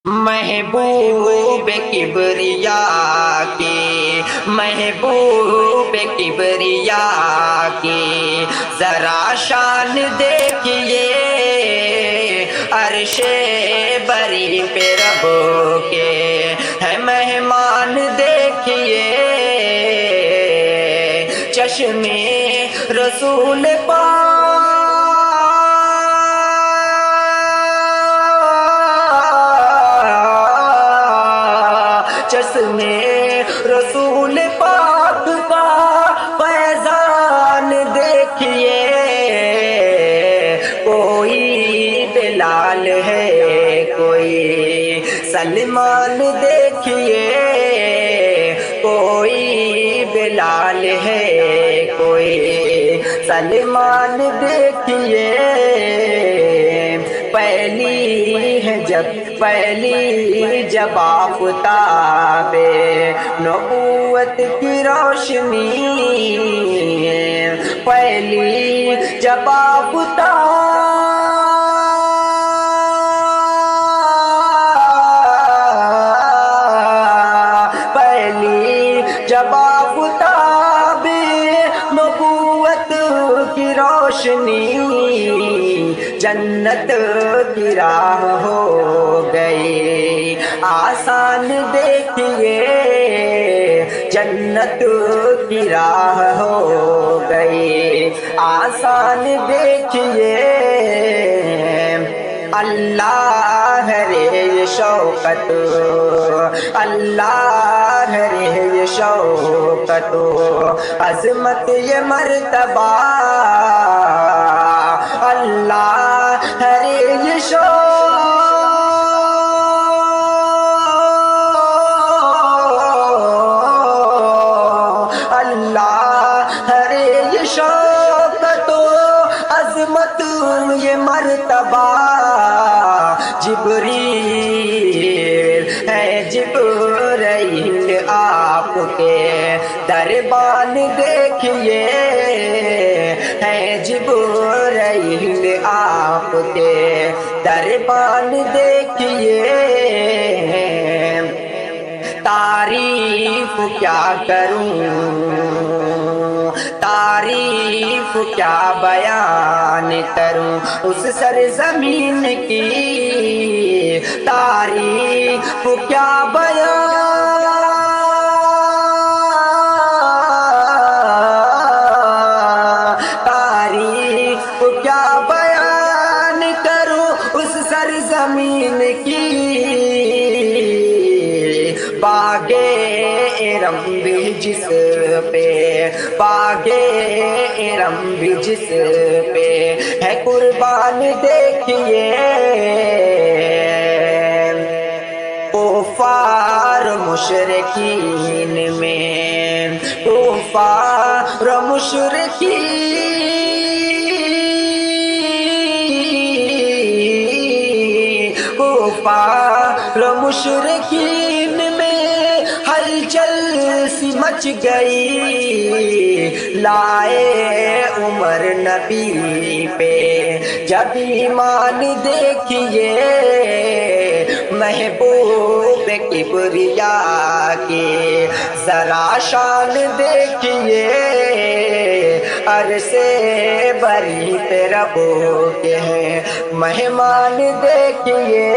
محبوب کبریا کی، محبوب کبریا کی ذرا شان دیکھیے، عرش بری پہ رب کے ہے مہمان دیکھیے، چشم رسول چشم رسول پاک کا فیضان دیکھیے، کوئی بلال ہے کوئی سلمان دیکھیے، کوئی بلال ہے کوئی سلمان دیکھیے، پہلی جب آفتاب نبوت کی روشنی، پہلی جب آفتاب نبوت کی روشنی، جنت کی راہ ہو گئی آسان دیکھیے، جنت کی راہ ہو گئی آسان دیکھیے، اللہ رے شوقت، اللہ رے شوقت، عظمت یہ مرتبہ، اللہ رے اللہ رے شوقت عظمت یہ مرتبہ، جبریل ہے جبرائیل آپ کے دربان دیکھیے، ہے جبرائیل آپ کے دربان دیکھیے، تعریف کیا کروں، تعریف کیا بیان کروں اس سرزمین کی، تعریف کیا بیان، تعریف کیا بیان کروں اس سرزمین کی، باغ ارم بھی جس پہ، باغ ارم بھی جس پہ ہے قربان دیکھیے، کفار مشرکین میں، کفار مشرکین، کفار مشرکین میں ہلچل سی مچ گئی، لائے عمر نبی پہ جب ایمان دیکھیے، محبوب کبریا کی ذرا شان دیکھیے، عرش بری پہ رب کے ہیں مہمان دیکھیے،